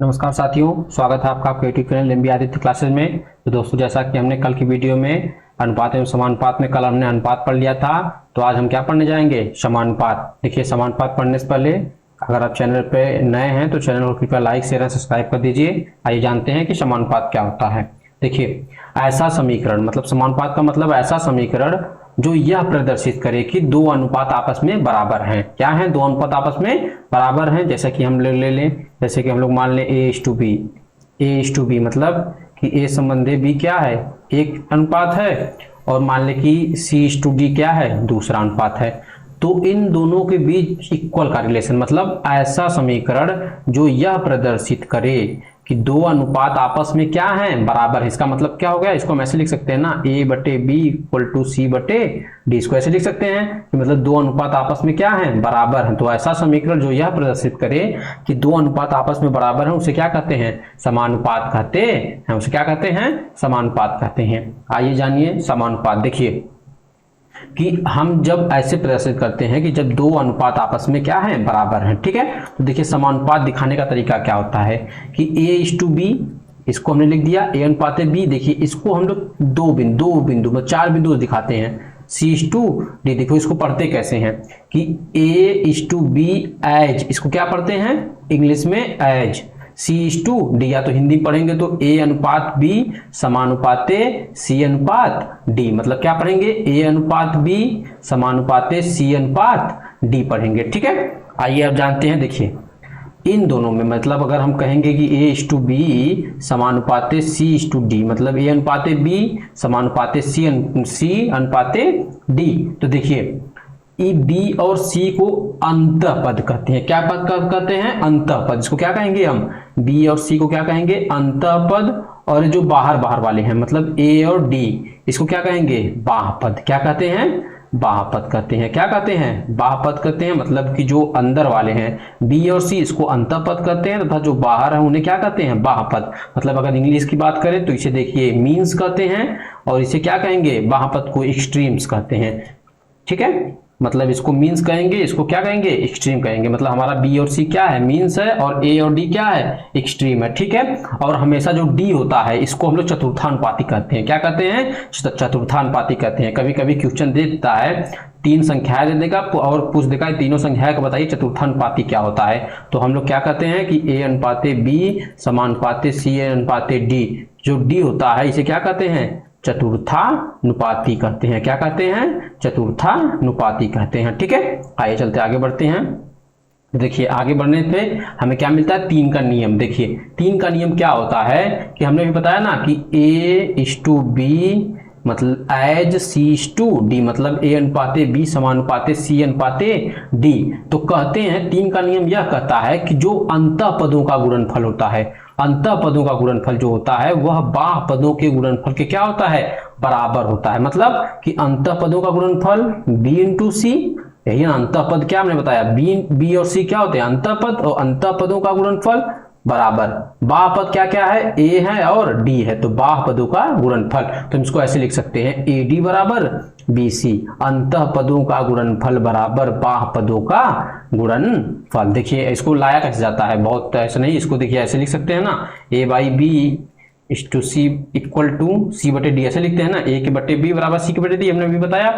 नमस्कार साथियों, स्वागत है आपका आपके YouTube channel MB Aditya classes में। तो दोस्तों, जैसा कि हमने कल की वीडियो में अनुपात एवं समानुपात में कल हमने अनुपात पढ़ लिया था, तो आज हम क्या पढ़ने जाएंगे? समानुपात। देखिए, समानुपात पढ़ने से पहले अगर आप चैनल पे नए हैं तो चैनल को कृपया लाइक शेयर और सब्सक्राइब कर दीजिए। आइए जानते हैं कि समानुपात क्या होता है। देखिए, ऐसा समीकरण मतलब समानुपात का मतलब ऐसा समीकरण जो यह प्रदर्शित करे कि दो अनुपात आपस में बराबर हैं। क्या है? दो अनुपात आपस में बराबर हैं। जैसे कि हम ले लें, जैसे कि हम लोग मान लें A:B। A:B मतलब कि A संबंधी B क्या है? एक अनुपात है, और मान लें कि C:D क्या है? दूसरा अनुपात है। तो इन दोनों के बीच इक्वल का रिलेशन मतलब ऐसा समीकरण जो यह प्रदर्शित करे कि दो अनुपात आपस में क्या है? बराबर है। इसका मतलब क्या हो गया? इसको हम ऐसे लिख सकते हैं ना, A/B = C/D। इसको ऐसे लिख सकते हैं कि मतलब दो अनुपात आपस में क्या है? बराबर है। तो ऐसा समीकरण जो यह प्रदर्शित करे कि दो अनुपात आपस में बराबर है, उसे क्या कहते हैं? समानुपात कहते हैं। उसे क्या कहते हैं? समानुपात कहते हैं। आइए जानिए समानुपात। देखिए कि हम जब ऐसे प्रदर्शित करते हैं कि जब दो अनुपात आपस में क्या है? बराबर हैं। ठीक है, तो देखिए समानुपात दिखाने का तरीका क्या होता है कि A:B, इसको हमने लिख दिया A:B। देखिए, इसको हम लोग दो बिंदु मतलब चार बिंदु दिखाते हैं। C:D, देखो इसको पढ़ते कैसे हैं कि A:B एज, इसको क्या पढ़ते हैं इंग्लिश में? एज। C:D, या तो हिंदी पढ़ेंगे तो A:B समानुपाते C:D, मतलब क्या पढ़ेंगे? A:B समानुपाते C:D पढ़ेंगे। ठीक है, आइए अब जानते हैं। देखिए, इन दोनों में मतलब अगर हम कहेंगे कि A:B समानुपाते C:D मतलब A:B समानुपाते C:D, तो देखिए बी और सी को अंतःपद कहते हैं। क्या पद कहते हैं? अंतःपद। इसको क्या कहेंगे हम? बी और सी को क्या कहेंगे? अंतःपद। और जो बाहर बाहर वाले हैं मतलब ए और डी, इसको क्या कहेंगे? बाह्यपद। क्या कहते हैं? बाह्यपद कहते हैं। क्या कहते हैं? बाह्यपद कहते हैं। मतलब कि जो अंदर वाले हैं बी और सी, इसको अंतःपद कहते हैं, तथा जो बाहर है उन्हें क्या कहते हैं? बाह्यपद। मतलब अगर इंग्लिश की बात करें तो इसे देखिए मीन्स कहते हैं, और इसे क्या कहेंगे? बाह्यपद को एक्सट्रीम्स कहते हैं। ठीक है, मतलब इसको मीन्स कहेंगे, इसको क्या कहेंगे? एक्सट्रीम कहेंगे। मतलब हमारा बी और सी क्या है? मीन्स है, और ए और डी क्या है? एक्सट्रीम है। ठीक है, और हमेशा जो डी होता है इसको हम लोग चतुर्थानुपाती कहते हैं। क्या कहते हैं? चतुर्थानुपाती कहते हैं। कभी कभी क्वेश्चन दे देता है, तीन संख्याएं दे देगा और पूछ देगा तीनों संख्याएं को बताइए चतुर्थानुपाती क्या होता है। तो हम लोग क्या कहते हैं कि A:B समानुपाते C:D। जो डी होता है इसे क्या कहते हैं? चतुर्थानुपाती कहते हैं। क्या कहते हैं? चतुर्थानुपाती कहते हैं। ठीक है, आइए चलते आगे बढ़ते हैं। देखिए, आगे बढ़ने पे हमें क्या मिलता है? तीन का नियम। देखिए, तीन का नियम क्या होता है कि हमने भी बताया ना कि A:B मतलब एज C:D मतलब A:B समानुपाते C:D। तो कहते हैं तीन का नियम यह कहता है कि जो अंतः पदों का गुणनफल होता है, अंतः पदों का गुणनफल जो होता है वह बाह्य पदों के गुणनफल के क्या होता है? बराबर होता है। मतलब कि अंतः पदों का गुणनफल B × C, यही ना अंतः पद। क्या हमने बताया? B और C क्या होते हैं? अंतः पद। और अंतः पदों का गुणनफल बराबर बाह्य पद क्या क्या है? A है और D है, तो बाह्य पदों का गुणनफल। तो इसको ऐसे लिख सकते हैं AD बराबर BC, अंतः पदों का गुणनफल बराबर बाह्य पदों का गुणनफल। देखिए इसको लाया कैसे जाता है? बहुत ऐसा नहीं, इसको देखिए ऐसे लिख सकते हैं ना, A/B = C = C/D ऐसे लिखते हैं ना, A/B बराबर C/D। हमने भी बताया।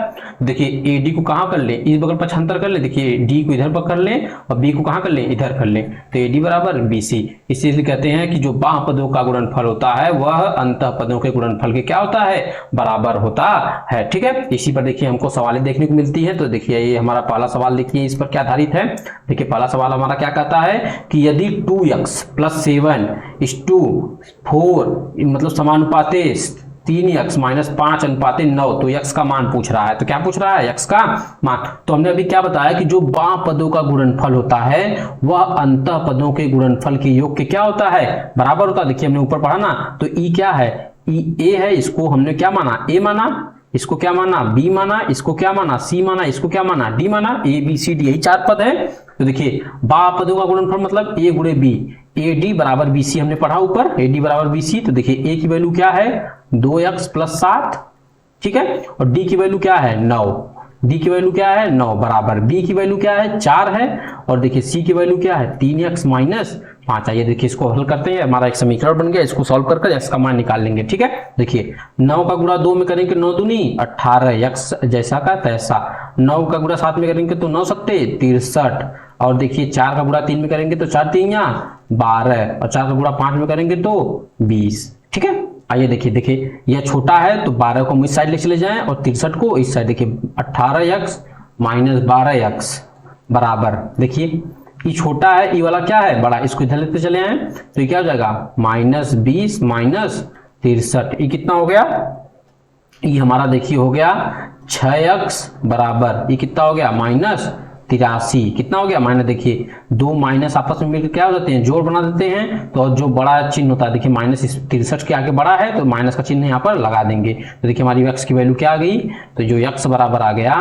देखिए AD को कहाँ कर लें? इस बगल पक्षांतर कर ले। देखिए D को इधर पर कर लें और B को कहाँ कर लें? इधर कर लें, तो AD बराबर BC। इसीलिए कहते हैं कि जो बाह्य पदों का गुणनफल होता है वह अंतः पदों के गुणनफल के क्या होता है? बराबर होता है। ठीक है, इसी पर देखिए हमको सवालें देखने को मिलती है। तो देखिए ये हमारा पहला सवाल, देखिए इस पर क्या आधारित है। देखिए पहला सवाल हमारा क्या कहता है कि यदि 2x + 7 = 4 मतलब समानुपाते 3x - 5:9, तो x का मान पूछ रहा है। तो क्या पूछ रहा है? x का मान। तो हमने अभी क्या बताया कि जो बाह्य पदों का गुणनफल होता है वह अंतः पदों के गुणनफल के योग के क्या होता है? बराबर होता है। देखिए हमने ऊपर पढ़ा ना, तो e क्या है? a है, इसको हमने क्या माना? a माना। इसको क्या माना? B माना। इसको क्या माना? C माना। इसको क्या माना? D माना। ABCD यही चार पद है। तो देखिए बाह्य पदों का गुणनफल मतलब A × B, AD बराबर BC हमने पढ़ा ऊपर, AD बराबर BC। तो देखिए A की वैल्यू क्या है? 2x + 7। ठीक है, और D की वैल्यू क्या है? 9। डी की वैल्यू क्या है 9 बराबर बी की वैल्यू क्या है 4 है, और देखिए सी की वैल्यू क्या है 3x माइनस 5। आइए देखिए इसको हल करते हैं, हमारा एक समीकरण बन गया, इसको सॉल्व कर x का मान निकाल लेंगे। ठीक है, देखिए 9 का गुणा 2 में करेंगे 9 दूनी 18, x जैसा का तैसा। 9 का गुणा 7 में करेंगे तो 9 सत्ते 63, और देखिए 4 का गुणा 3 में करेंगे तो 4 3 12, और 4 का गुणा 5 में करेंगे तो 20। ठीक है, आइए देखिए यह छोटा है तो 12 को हम इस साइड ले चले जाएं और 63 को इस साइड। देखिए 18x माइनस 12x बराबर, देखिए ये छोटा है, ये वाला क्या है बड़ा, इसको इधर लेते चले आए तो ये क्या हो जाएगा -20 माइनस 63, ये कितना हो गया, ये हमारा देखिए हो गया 6x बराबर, ये कितना हो गया -83, कितना हो गया माइनस, देखिए दो माइनस आपस में मिलकर क्या हो जाते हैं जोड़ बना देते हैं, तो जो बड़ा चिन्ह होता है देखिए -63 के आगे बड़ा है तो माइनस का चिन्ह यहाँ पर लगा देंगे। तो देखिए हमारी x की वैल्यू क्या आ गई, तो जो x बराबर आ गया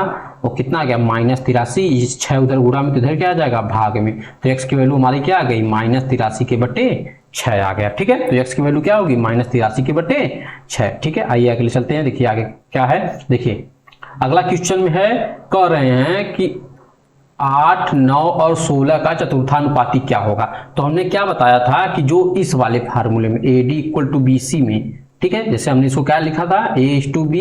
वो कितना आ गया -83, 6 उधर गुणा में तो इधर क्या आ जाएगा भाग में, तो x की वैल्यू हमारी क्या आ गई -83 के बटे 6 आ गया। ठीक है, तो x की वैल्यू क्या होगी -83 के बटे 6। ठीक है, आइए अगले चलते हैं, देखिए आगे क्या है। देखिए अगला क्वेश्चन में है, कह रहे हैं कि 8, 9 और 16 का चतुर्थानुपाती क्या होगा। तो हमने क्या बताया था कि जो इस वाले फार्मूले में AD = BC में, ठीक है, जैसे हमने इसको क्या लिखा था A/B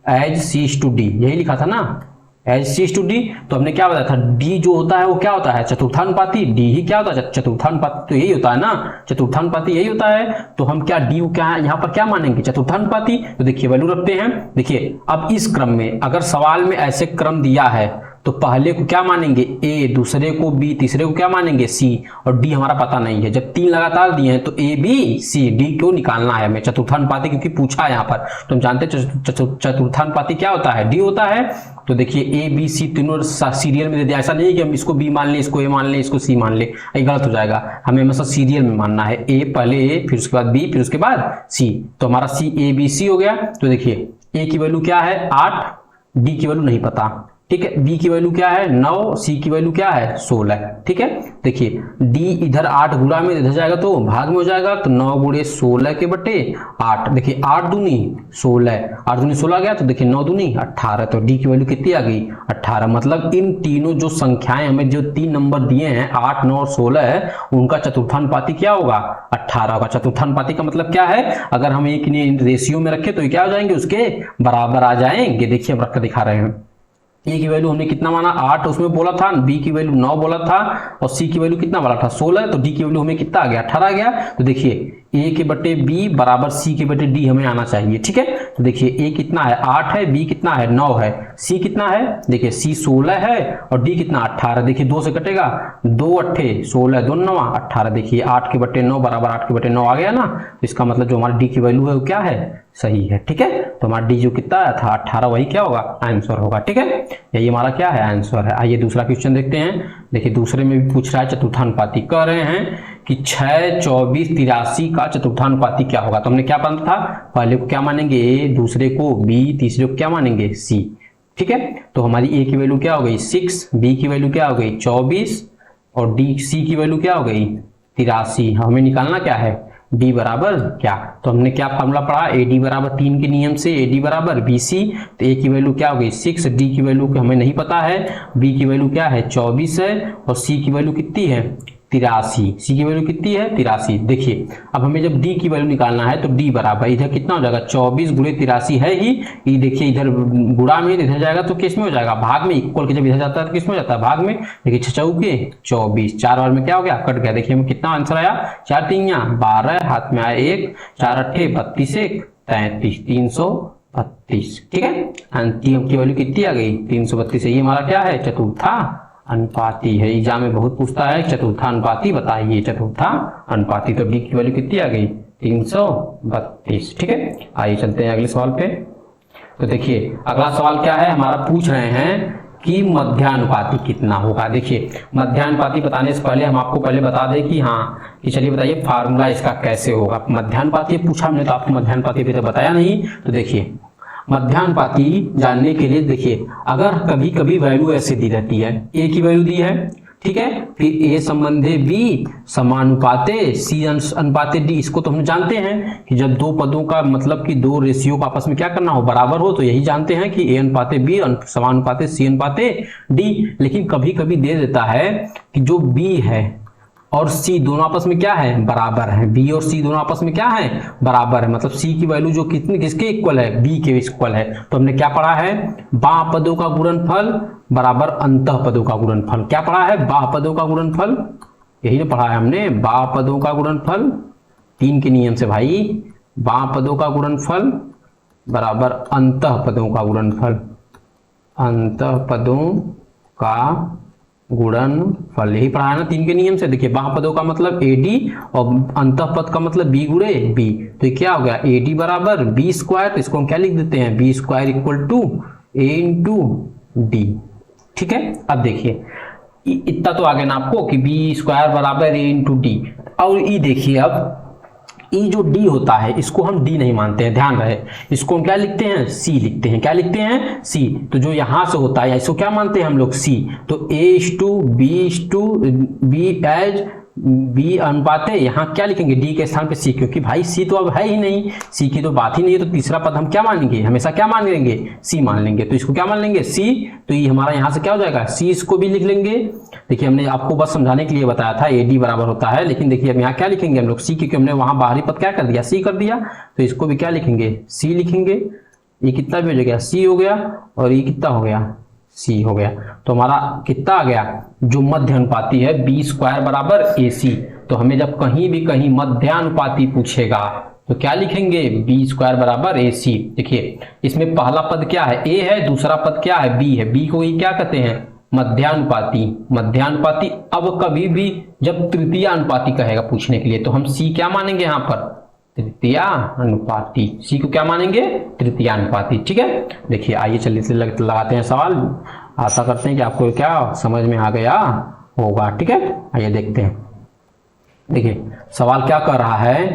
एज C/D, यही लिखा था ना एज C/D। तो हमने क्या बताया था D जो होता है वो क्या होता है चतुर्थानुपाती, D ही क्या होता है चतुर्थानुपाती, तो यही होता है ना चतुर्थानुपाती यही होता है। तो हम क्या D को क्या है यहाँ पर क्या मानेंगे चतुर्थानुपाती। तो देखिए वैल्यू रखते हैं, देखिए अब इस क्रम में अगर सवाल में ऐसे क्रम दिया है तो पहले को क्या मानेंगे A, दूसरे को B, तीसरे को क्या मानेंगे C, और D हमारा पता नहीं है। जब 3 लगातार दिए हैं तो A, B, C, D को निकालना है हमें चतुर्थानुपाती, क्योंकि पूछा है यहाँ पर। तो हम जानते हैं चतुर्थानुपाती क्या होता है D होता है। तो देखिए A, B, C तीनों सीरियल में दे दिया, ऐसा नहीं है कि हम इसको B मान लें, इसको A मान लें, इसको C मान लें, ये गलत हो जाएगा। हमें हमेशा सीरियल में मानना है, A पहले A, फिर उसके बाद B, फिर उसके बाद C। तो हमारा A, B, C हो गया। तो देखिए A की वैल्यू क्या है 8, D की वैल्यू नहीं पता, ठीक है, B की वैल्यू क्या है 9, C की वैल्यू क्या है 16। ठीक है, देखिए D इधर 8 गुणा में इधर जाएगा तो भाग में हो जाएगा, तो 9 गुणे 16 के बटे 8। देखिए 8 दूनी 16, 8 दूनी 16 गया, तो देखिए 9 दूनी 18, तो D की वैल्यू कितनी आ गई 18। मतलब इन तीनों जो संख्याएं हमें जो 3 नंबर दिए हैं 8, 9 और 16, उनका चतुर्थानुपाती क्या होगा 18 होगा। चतुर्थानुपाती का मतलब क्या है, अगर हम एक रेशियो में रखें तो ये क्या हो जाएंगे उसके बराबर आ जाएंगे। देखिए हम रख कर दिखा रहे हैं, A की वैल्यू हमने कितना माना 8 उसमें बोला था, B की वैल्यू 9 बोला था, और C की वैल्यू कितना बोला था 16, तो D की वैल्यू हमें कितना आ गया 18 आ गया। तो देखिए A के बटे B बराबर C के बटे D हमें आना चाहिए। ठीक है, तो देखिए A कितना है 8 है, B कितना है 9 है, C कितना है, देखिए C 16 है और D कितना 18। देखिए 2 से कटेगा, 2 8 16, 2 9 18। देखिए 8 के बटे 9 बराबर 8 के बटे 9 आ गया ना, तो इसका मतलब जो हमारी D की वैल्यू है वो क्या है सही है। ठीक है, तो हमारा D जो कितना आया था 18, वही क्या होगा आंसर होगा। ठीक है, यही हमारा क्या है आंसर है। आइए दूसरा क्वेश्चन देखते हैं। देखिए दूसरे में भी पूछ रहा है चतुर्थानुपाती, कह रहे हैं कि 6, 24, 83 का चतुर्थानुपाती क्या होगा। तो हमने क्या पढ़ा था, पहले को क्या मानेंगे A, दूसरे को B, तीसरे को क्या मानेंगे C। ठीक है, तो हमारी A की वैल्यू क्या हो गई 6, B की वैल्यू क्या हो गई 24, और C की वैल्यू क्या हो गई 83। हमें निकालना क्या है D बराबर क्या, तो हमने क्या फार्मूला पढ़ा AD बराबर 3 के नियम से, AD बराबर BC। तो A की वैल्यू क्या हो गई 6, D की वैल्यू हमें नहीं पता है, B की वैल्यू क्या है 24 है, और C की वैल्यू कितनी है 83। C की वैल्यू कितनी है 83। देखिए अब हमें जब D की वैल्यू निकालना है तो D बराबर इधर कितना हो जाएगा 24 गुणे 83 है ही, ये देखिए इधर गुणा में इधर जाएगा तो किस में हो जाएगा भाग में, इक्वल के जब इधर जाता है तो किस में हो जाता है भाग में। देखिए 6 चौके 24, 4 बार में क्या हो गया कट गया। देखिए हमें कितना आंसर आया 4 3 12, हाथ में आया 1, 4 8 32, 1 33, 332। ठीक है, अंतिम की वैल्यू कितनी आ गई 332। ये हमारा क्या है चतुर्था अनुपाती है। एग्जाम में बहुत पूछता है चतुर्था अनुपाती बताइए, चतुर्था अनुपाती। तो D की वैल्यू कितनी आ गई 332। ठीक है, आइए चलते हैं अगले सवाल पे। तो देखिए अगला सवाल क्या है, हमारा पूछ रहे हैं कि मध्यानुपाती कितना होगा। देखिए मध्यानुपाती बताने से पहले हम आपको पहले बता दें कि हाँ कि चलिए बताइए फार्मूला इसका कैसे होगा। मध्यानुपाती पूछा हमने तो आपको मध्यानुपाती अभी तो बताया नहीं। तो देखिए मध्यानुपाती जानने के लिए देखिए अगर कभी कभी वैल्यू ऐसे दी रहती है, A की वैल्यू दी है, ठीक है। फिर ए संबंधे बी समानुपाते सी अनुपाते डी, इसको तो हम जानते हैं कि जब दो पदों का मतलब कि दो रेशियो का आपस में क्या करना हो, बराबर हो, तो यही जानते हैं कि ए अनुपाते बी समानुपाते सी अनुपाते डी। लेकिन कभी कभी दे देता है कि जो बी है और सी दोनों आपस में क्या है, बराबर है। बी और सी दोनों आपस में क्या है, बराबर है। मतलब सी की वैल्यू जो कितनी किसके इक्वल है, बी के इक्वल है। तो हमने क्या पढ़ा है, बाह्य पदों का गुणनफल बराबर अंतः पदों का गुणनफल। क्या पढ़ा है, बाह्य पदों का गुणनफल, यही ना पढ़ा है हमने, बाह्य पदों का गुणनफल 3 के नियम से भाई, बाह्य पदों का गुणनफल बराबर अंतः पदों का गुणनफल, अंतः पदों का गुणनफल, यही पढ़ा है ना 3 के नियम से। देखिए बाह्य पदों का मतलब AD और अंतः पद का मतलब B गुणे B, तो ये क्या हो गया, AD बराबर B स्क्वायर, तो इसको हम क्या लिख देते हैं, B square equal to A into D। ठीक है, अब देखिए इतना तो आ गया ना आपको कि B स्क्वायर बराबर A इंटू D। और ये देखिए अब ई जो डी होता है इसको हम डी नहीं मानते हैं, ध्यान रहे, इसको हम क्या लिखते हैं, सी लिखते हैं। क्या लिखते हैं, सी। तो जो यहां से होता है इसको क्या मानते हैं हम लोग, सी। तो बी एज बी अनुपात है, यहाँ क्या लिखेंगे, डी के स्थान पे सी, क्योंकि भाई सी तो अब है ही नहीं, सी की तो बात ही नहीं है, तो तीसरा पद हम क्या मानेंगे, हमेशा क्या मान लेंगे, सी मान लेंगे। तो इसको क्या मान लेंगे, सी। तो ये हमारा यहाँ से क्या हो जाएगा, सी, इसको भी लिख लेंगे। देखिए हमने आपको बस समझाने के लिए बताया था AD बराबर होता है, लेकिन देखिए अब यहाँ क्या लिखेंगे हम लोग, सी, क्योंकि हमने वहां बाहरी पद क्या कर दिया, सी कर दिया, तो इसको भी क्या लिखेंगे, सी लिखेंगे। ये कितना भी हो गया, सी हो गया, और ये कितना हो गया, सी हो गया। तो हमारा कितना आ गया, जो मध्यानुपाती है B स्क्वायर बराबर AC। तो हमें जब कहीं भी कहीं मध्यानुपाती पूछेगा तो क्या लिखेंगे, B स्क्वायर बराबर AC। देखिए इसमें पहला पद क्या है, A है, दूसरा पद क्या है, B है। B को ही क्या कहते हैं, मध्यानुपाती। मध्यानुपाती अब कभी भी जब तृतीय अनुपाती कहेगा पूछने के लिए तो हम C क्या मानेंगे, यहाँ पर तृतीय अनुपाती, सी को क्या मानेंगे, तृतीय अनुपाती। ठीक है, देखिए आइए चलिए से लगाते हैं सवाल, आशा करते हैं कि आपको क्या समझ में आ गया होगा। ठीक है, आइए देखते हैं। देखिए सवाल क्या कर रहा है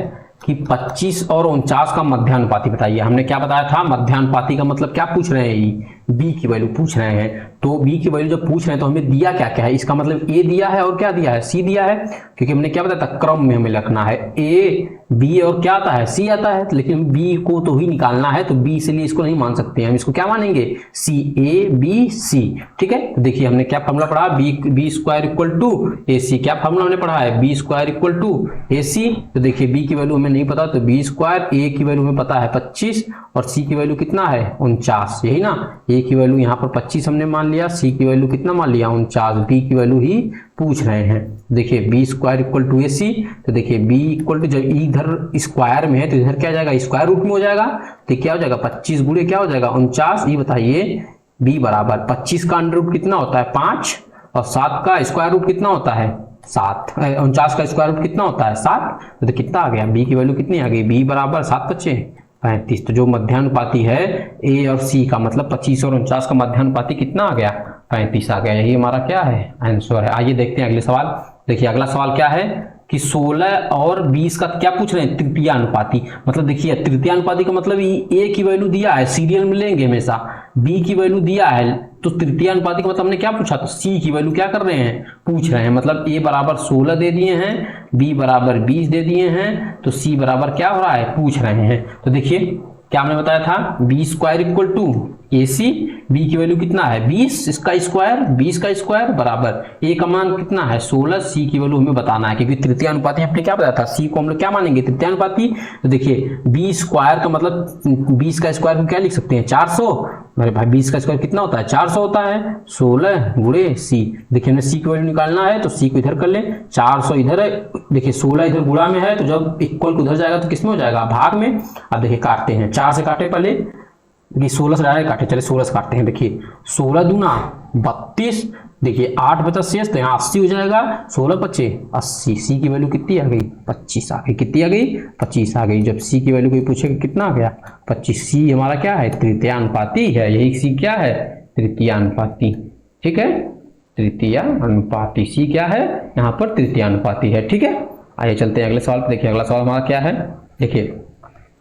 कि 25 और 49 का मध्यानुपाती बताइए। हमने क्या बताया था, मध्यानुपाती का मतलब क्या पूछ रहे हैं, बी की वैल्यू पूछ रहे हैं। तो बी की वैल्यू जब पूछ रहे हैं तो हमें दिया क्या क्या है, इसका मतलब ए दिया है और क्या दिया है, सी दिया है, क्योंकि हमने क्या बताया था, क्रम में हमें रखना है, ए बी और क्या आता है, सी आता है। लेकिन बी को तो ही निकालना है, तो बी इसलिए इसको नहीं मान सकते, हम इसको क्या मानेंगे, सी, ए बी सी। ठीक है, तो देखिए हमने क्या फॉर्मूला पढ़ा, B square equal to A सी। क्या फॉर्मूला हमने पढ़ा है, B square equal to A सी। तो देखिए बी की वैल्यू हमें नहीं पता, तो बी स्क्वायर, ए की वैल्यू हमें पता है 25 और सी की वैल्यू कितना है 49, यही ना। ए की वैल्यू यहाँ पर 25 हमने मान लिया, सी की वैल्यू कितना मान लिया 49, बी की वैल्यू ही पूछ रहे हैं। देखिए B square equal to A सी, तो देखिए बी इक्वल टू, जब इधर स्क्वायर में है तो इधर क्या जाएगा, स्क्वायर रूट में हो जाएगा, तो क्या हो जाएगा 25 गुणे क्या हो जाएगा 49। ये बताइए बी बराबर 25 का अंडर रूट कितना होता है 5, और 7 का स्क्वायर रूट कितना होता है 7, 49 का स्क्वायर रूट कितना होता है 7, तो कितना आ गया, बी की वैल्यू कितनी आ गई, बी बराबर 7 × 5 = 35। तो जो मध्यानुपाती है ए और सी का, मतलब 25 और 49 का मध्यानुपाती कितना आ गया, 35 आ गया। यही हमारा क्या है, आंसर है। आइए देखते हैं अगले सवाल। देखिए अगला सवाल क्या है कि 16 और 20 का क्या पूछ रहे हैं, तृतीय अनुपाती। मतलब देखिए तृतीय अनुपाती का मतलब ए की वैल्यू दिया है, सीरियल में लेंगे हमेशा, बी की वैल्यू दिया है, तो तृतीय अनुपाती का मतलब हमने क्या पूछा, तो सी की वैल्यू क्या कर रहे हैं, पूछ रहे हैं। मतलब ए बराबर 16 दे दिए हैं, बी बराबर 20 दे दिए हैं, तो सी बराबर क्या हो रहा है, पूछ रहे हैं। तो देखिए क्या हमने बताया था, B square equal to A C, B की वैल्यू कितना है 20, इसका स्क्वायर 20 का स्क्वायर बराबर ए का मान कितना है 16, सी की वैल्यू हमें बताना है, क्योंकि तृतीय अनुपाती हमने क्या बताया था, सी को हम लोग क्या मानेंगे, तृतीय अनुपाती। तो देखिए बी स्क्वायर का मतलब 20 का स्क्वायर हम क्या लिख सकते हैं 400, मेरे भाई 20 का स्क्वायर कितना होता है 400 होता है, 16 गुणे सी। देखिए हमें सी की वैल्यू निकालना है, तो सी को इधर कर ले, 400 इधर है, देखिए 16 इधर गुणा में है, तो जब इक्वल को उधर जाएगा तो किसमें हो जाएगा, भाग में। अब देखिए काटते हैं, 4 से काटे पहले, 16 से डायरेक्ट काटे, चले 16 से काटते हैं। देखिए 16 दूना 32, देखिए 8 बचा शेष, तो यहाँ 80 हो जाएगा, 16 × 5 = 80। सी की वैल्यू कितनी आ गई, 25 आ गई। कितनी आ गई, 25 आ गई। जब सी की वैल्यू कोई पूछेगा कितना आ गया 25, सी हमारा क्या है, तृतीय अनुपाती है। यही सी क्या है, तृतीय अनुपाती। ठीक है, तृतीय अनुपाती, सी क्या है यहाँ पर, तृतीय अनुपाती है। ठीक है, आइए चलते हैं अगले सवाल पर। देखिए अगला सवाल हमारा क्या है, देखिए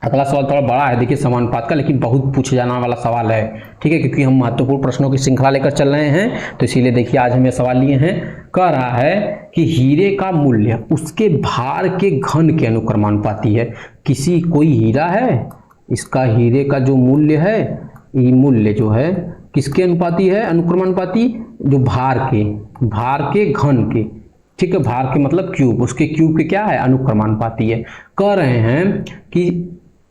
अगला सवाल थोड़ा बड़ा है, देखिए समानुपात का, लेकिन बहुत पूछे जाने वाला सवाल है, ठीक है, क्योंकि हम महत्वपूर्ण प्रश्नों की श्रृंखला लेकर चल रहे हैं, तो इसीलिए देखिए आज हम ये सवाल लिए हैं। कह रहा है कि हीरे का मूल्य उसके भार के घन के अनुक्रमानुपाती है। किसी कोई हीरा है, इसका हीरे का जो मूल्य है, ये मूल्य जो है किसके अनुपाती है, अनुक्रमानुपाती, जो भार के घन के, ठीक है, भार के मतलब क्यूब, उसके क्यूब के क्या है, अनुक्रमानुपाती है। कह रहे हैं कि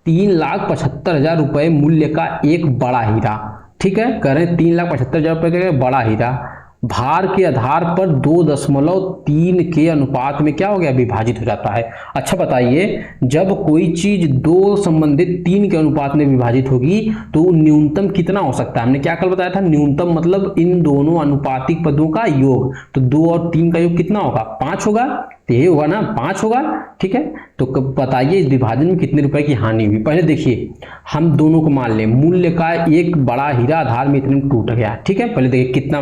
3,75,000 रुपये मूल्य का एक बड़ा हीरा, ठीक है, कह रहे हैं 3,75,000 रुपये का बड़ा हीरा भार के आधार पर 2.3 के अनुपात में क्या हो गया, विभाजित हो जाता है। अच्छा बताइए, जब कोई चीज 2 संबंधित 3 के अनुपात में विभाजित होगी तो न्यूनतम कितना हो सकता है। हमने क्या कल बताया था, न्यूनतम मतलब इन दोनों अनुपातिक पदों का योग, तो 2 और 3 का योग कितना होगा, 5 होगा, तो ये होगा ना, 5 होगा, ठीक है। तो बताइए इस विभाजन में कितने रुपए की हानि हुई। पहले देखिए हम दोनों को मान लें, मूल्य का एक बड़ा हीरा आधार में इतने में टूट गया, ठीक है। पहले देखिए कितना,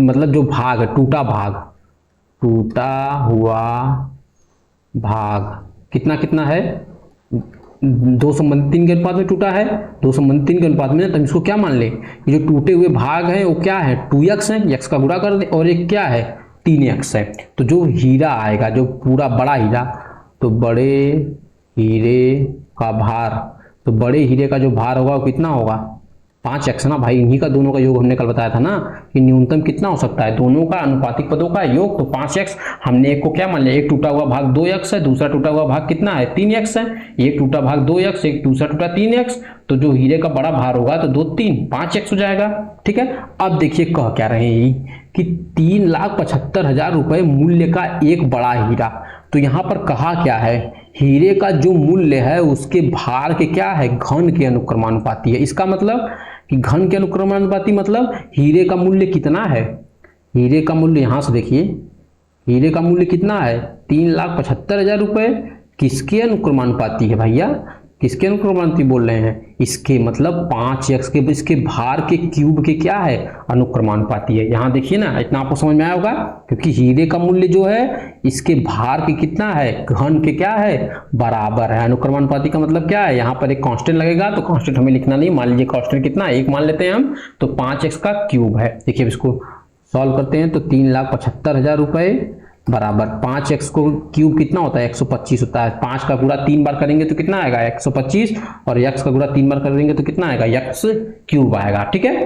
मतलब जो भाग है, टूटा हुआ भाग कितना कितना है, 2 संबंधित 3 के अनुपात में टूटा है, 2 संबंधित 3 के अनुपात में, तो हम इसको क्या मान ले, ये जो टूटे हुए भाग है वो क्या है, 2x है, x का गुणा कर दे, और एक क्या है, 3x है। तो जो हीरा आएगा, जो पूरा बड़ा हीरा, तो बड़े हीरे का भार, तो बड़े हीरे का जो भार होगा वो कितना होगा, 5x ना भाई, इन्हीं का दोनों का योग हमने कल बताया था ना कि न्यूनतम कितना हो सकता है, दोनों का अनुपातिक पदों का योग, तो 5x। हमने एक को क्या मान लिया, एक टूटा हुआ भाग 2x है, दूसरा टूटा हुआ भाग कितना है, 3x है, एक टूटा भाग 2x, एक दूसरा टूटा 3x, तो जो हीरे का बड़ा भार होगा तो 2 3 5x हो जाएगा, ठीक है। अब देखिए कह क्या रहे हैं कि 3,75,000 रुपये मूल्य का एक बड़ा हीरा, तो यहां पर कहा क्या है, हीरे का जो मूल्य है उसके भार के क्या है, घन के अनुक्रमानुपाती है। इसका मतलब कि घन के अनुक्रमानुपाती मतलब हीरे का मूल्य कितना है, हीरे का मूल्य यहां से देखिए, हीरे का मूल्य कितना है, 3,75,000 रुपये, किसके अनुक्रमानुपाती है भैया, किसके अनुक्रमानुपाती बोल रहे हैं, इसके मतलब 5x के, इसके भार के क्यूब के क्या है, अनुक्रमानुपाती है। यहां देखिए ना, इतना आपको समझ में आया होगा, क्योंकि हीरे का मूल्य जो है इसके भार के कितना है, घन के क्या है, बराबर है। अनुक्रमानुपाती का मतलब क्या है, यहाँ पर एक कांस्टेंट लगेगा, तो कांस्टेंट हमें लिखना नहीं, मान लीजिए कांस्टेंट कितना, 1 मान लेते हैं हम, तो 5x का क्यूब है। देखिए इसको सॉल्व करते हैं, तो 3,75,000 रुपये बराबर 5x को क्यूब कितना होता है, 125 होता है, 5 का गुणा 3 बार करेंगे तो कितना आएगा, 125, और x का गुणा 3 बार करेंगे तो कितना आएगा, x क्यूब आएगा, ठीक है।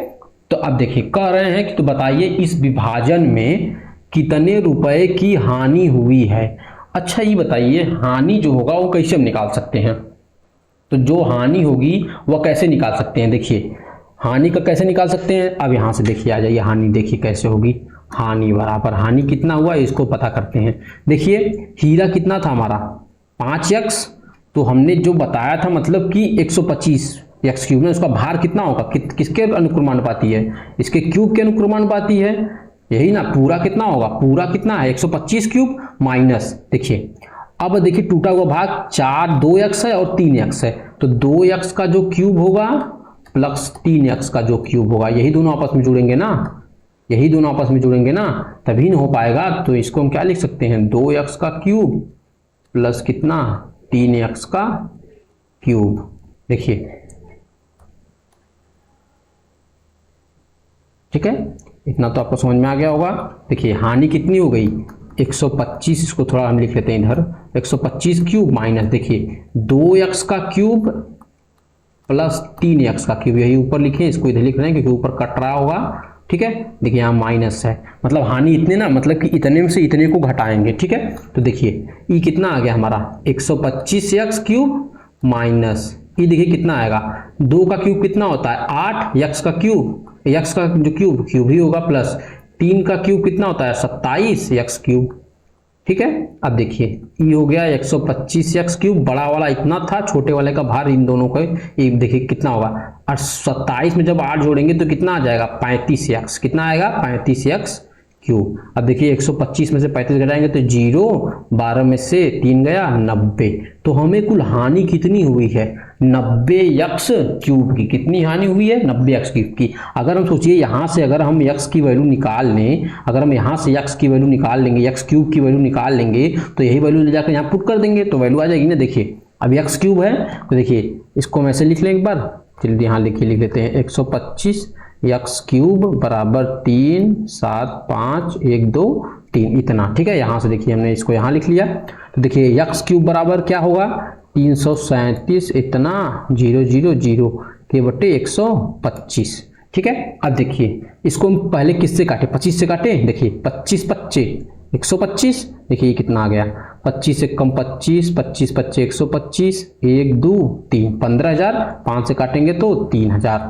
तो अब देखिए कह रहे हैं कि तो बताइए इस विभाजन में कितने रुपए की हानि हुई है। अच्छा ये बताइए, हानि जो होगा वो कैसे हम निकाल सकते हैं, तो जो हानि होगी वह कैसे निकाल सकते हैं, देखिए हानि का कैसे निकाल सकते हैं। अब यहां से देखिए आ जाइए, हानि देखिए कैसे होगी, हानि बराबर हानि कितना हुआ इसको पता करते हैं। देखिए हीरा कितना था हमारा, 5x, तो हमने जो बताया था मतलब कि 125 x क्यूब में, उसका भार कितना होगा, किसके अनुक्रमानुपाती है, इसके क्यूब के अनुक्रमानुपाती है, यही ना, पूरा कितना होगा, पूरा कितना है 125 क्यूब माइनस, देखिए अब देखिए टूटा हुआ भाग 2x है और 3x है, तो 2x का जो क्यूब होगा प्लस 3x का जो क्यूब होगा, यही दोनों आपस में जुड़ेंगे ना, यही दोनों आपस में जुड़ेंगे ना, तभी न हो पाएगा। तो इसको हम क्या लिख सकते हैं, 2x का क्यूब प्लस कितना, 3x का क्यूब। देखिए ठीक है, इतना तो आपको समझ में आ गया होगा। देखिए हानि कितनी हो गई, 125, इसको थोड़ा हम लिख लेते हैं इधर, 125 क्यूब माइनस, देखिए 2x का क्यूब प्लस 3x का क्यूब, यही ऊपर लिखे, इसको इधर लिख रहे हैं क्योंकि ऊपर कट रहा होगा, ठीक है। देखिए यहाँ माइनस है, मतलब हानि इतने ना, मतलब कि इतने में से इतने को घटाएंगे, ठीक है। तो देखिए ई कितना आ गया हमारा, 125x क्यूब माइनस ई, देखिए कितना आएगा, 2 का क्यूब कितना होता है 8, x का क्यूब, x का जो क्यूब ही होगा, प्लस 3 का क्यूब कितना होता है 27 x क्यूब, ठीक है। अब देखिए ई हो गया 125x क्यूब, बड़ा वाला इतना था, छोटे वाले का भार इन दोनों का, ये देखिए कितना होगा, और 27 में जब 8 जोड़ेंगे तो कितना आ जाएगा 35x, कितना आएगा 35x क्यूब। अब देखिए 125 में से 35 घटाएंगे तो 0, 12 में से 3 गया 90, तो हमें कुल हानि कितनी हुई है 90x क्यूब की, कितनी हानि हुई है 90x क्यूब की। अगर हम सोचिए यहाँ से अगर हम x की वैल्यू निकाल लें, अगर हम यहाँ से x की वैल्यू निकाल लेंगे, x क्यूब की वैल्यू निकाल लेंगे, तो यही वैल्यू ले जाकर यहाँ पुट कर देंगे तो वैल्यू आ जाएगी ना। देखिए अब एक्स क्यूब है तो देखिए इसको हम ऐसे लिख लें एक बार, चलिए यहाँ लिख देते हैं 125 एक्स क्यूब बराबर 3 7 5 1 2 3 इतना, ठीक है। यहाँ से देखिए हमने इसको यहाँ लिख लिया, तो देखिए एक्स क्यूब बराबर क्या होगा 337 इतना 000 के बटे 125, ठीक है। अब देखिए इसको हम पहले किससे काटे, 25 से काटे, देखिए 25 25 125, देखिए ये कितना आ गया 25 से कम 25 25 25 125 1 2 3 15,000, 5 से काटेंगे तो 3,000,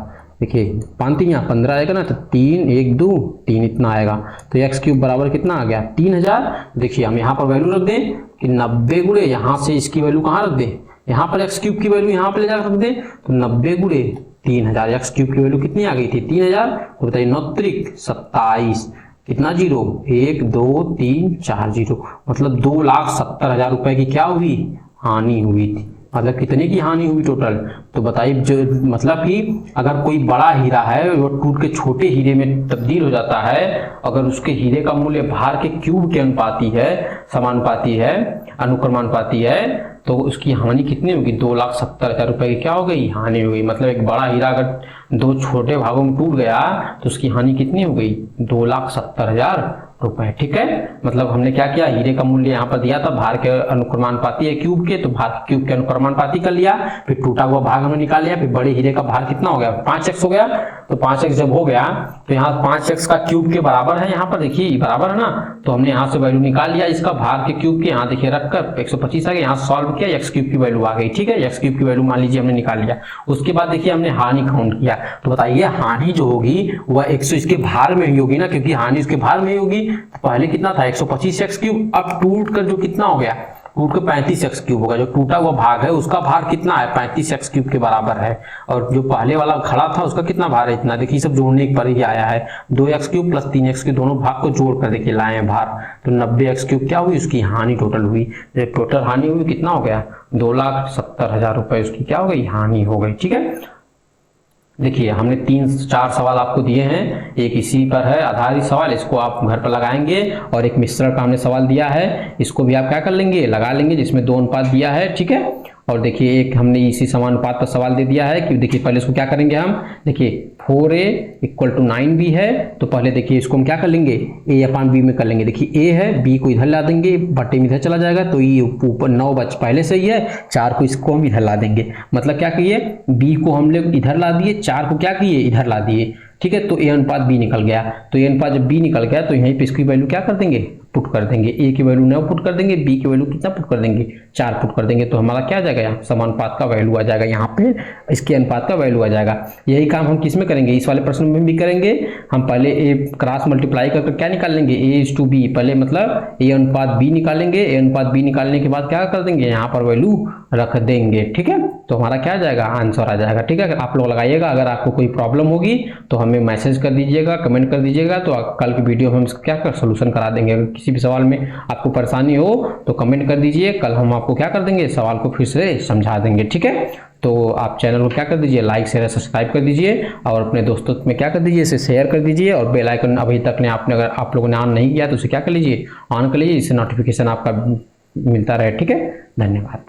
देखिए 5 3 यहाँ 15 आएगा ना, तो 3 1 2 3 इतना आएगा, तो एक्स क्यूब बराबर कितना आ गया 3000। देखिए हम यहाँ पर वैल्यू रख दें कि 90 गुणे यहाँ से इसकी वैल्यू कहाँ रख दें, यहाँ पर एक्स क्यूब की वैल्यू यहाँ पर ले जाकर रख दें, तो 90 गुणे 3000, एक्स क्यूब की वैल्यू कितनी आ गई थी 3000, तो बताइए 9 त्रिक 27 कितना जीरो 1 2 3 4 जीरो, मतलब 2,70,000 रुपए की क्या हुई हानि हुई थी। मतलब कितने की हानि हुई टोटल, तो बताइए जो मतलब कि अगर कोई बड़ा हीरा है वो टूट के छोटे हीरे में तब्दील हो जाता है, अगर उसके हीरे का मूल्य भार के क्यूब के अनुपाती है, समानुपाती है, अनुक्रमानुपाती है, तो उसकी हानि कितनी होगी 2,70,000 रुपए की क्या हो गई हानि हो गई। मतलब एक बड़ा हीरा अगर 2 छोटे भागों में टूट गया तो उसकी हानि कितनी हो गई 2,70,000 रुपए, ठीक है। मतलब हमने क्या किया, हीरे का मूल्य यहाँ पर दिया था भार के अनुक्रमानुपाती है क्यूब के, तो भार के क्यूब के अनुक्रमानुपाती कर लिया, फिर टूटा हुआ भाग हमने निकाल लिया, फिर बड़े हीरे का भार कितना हो गया 5x हो गया, तो 5x जब हो गया तो यहाँ 5x का क्यूब के बराबर है, यहाँ पर देखिए बराबर है ना, तो हमने यहाँ से वैल्यू निकाल लिया इसका भार के क्यूब के, यहाँ देखिए रखकर 125 आ गया, यहाँ सॉल्व किया एक्स क्यूब की वैल्यू आ गई, ठीक है। एक्स क्यूब की वैल्यू मान लीजिए हमने निकाल लिया, उसके बाद देखिए हमने हानि काउंट किया, तो बताइए हानि जो होगी वह 100 इसके भार में ही होगी ना, क्योंकि हानि इसके भार में ही होगी। तो पहले कितना था 125 एक्स क्यूब, अब टूट कर जो कितना हो गया टूट के 35 एक्स क्यूब होगा, जो टूटा हुआ भाग है उसका भार कितना है 35 एक्स क्यूब के बराबर है, और जो पहले वाला खड़ा था उसका कितना भार है इतना, देखिए सब जोड़ने पर ही आया है 2 एक्स क्यूब प्लस 3 एक्स के दोनों भाग को जोड़ कर देखिए लाए हैं भार, तो 90 एक्स क्यूब क्या हुई उसकी हानि टोटल हुई, टोटल हानि हुई कितना हो गया 2,70,000 रुपए उसकी क्या हो गई हानि हो गई, ठीक है। देखिए हमने 3-4 सवाल आपको दिए हैं, एक इसी पर है आधारित सवाल, इसको आप घर पर लगाएंगे, और एक मिश्रण का हमने सवाल दिया है, इसको भी आप क्या कर लेंगे लगा लेंगे, जिसमें 2 अनुपात दिया है, ठीक है। और देखिए एक हमने इसी समानुपात पर सवाल दे दिया है कि देखिए पहले इसको क्या करेंगे हम, देखिए 4a = 9b है, तो पहले देखिए इसको हम क्या कर लेंगे a/b में कर लेंगे, देखिए a है b को इधर ला देंगे बटे में इधर चला जाएगा, तो ये ऊपर 9 बच पहले से ही है, 4 को इसको हम इधर ला देंगे, मतलब क्या किए b को हम लोग इधर ला दिए, 4 को क्या किए इधर ला दिए, ठीक है। तो a/b निकल गया, तो a/b जब b निकल गया तो यहीं पे इसकी वैल्यू क्या कर देंगे पुट कर देंगे, a की वैल्यू 9 पुट कर देंगे, b की वैल्यू कितना पुट कर देंगे 4 पुट कर देंगे, तो हमारा क्या आ जाएगा यहाँ समानुपात का वैल्यू आ जाएगा, यहाँ पे इसके अनुपात का वैल्यू आ जाएगा। यही काम हम किस में करेंगे, इस वाले प्रश्न में भी करेंगे। हम पहले a क्रॉस मल्टीप्लाई करके क्या निकाल लेंगे a/b, पहले मतलब a/b निकालेंगे, a/b निकालने के बाद क्या कर देंगे यहाँ पर वैल्यू रख देंगे, ठीक है। तो हमारा क्या आ जाएगा आंसर आ जाएगा, ठीक है। अगर आप लोग लगाइएगा, अगर आपको कोई प्रॉब्लम होगी तो हमें मैसेज कर दीजिएगा, कमेंट कर दीजिएगा, तो कल की वीडियो में हम इसका क्या कर सोल्यूशन करा देंगे। अगर किसी भी सवाल में आपको परेशानी हो तो कमेंट कर दीजिए, कल हम आपको क्या कर देंगे सवाल को फिर से समझा देंगे, ठीक है। तो आप चैनल को क्या कर दीजिए लाइक शेयर सब्सक्राइब कर दीजिए, और अपने दोस्तों में क्या कर दीजिए इसे शेयर कर दीजिए, और बेल आइकन अभी तक ने आपने अगर आप लोगों ने ऑन नहीं किया तो उसे क्या कर लीजिए ऑन कर लीजिए, इससे नोटिफिकेशन आपका मिलता रहे, ठीक है। धन्यवाद।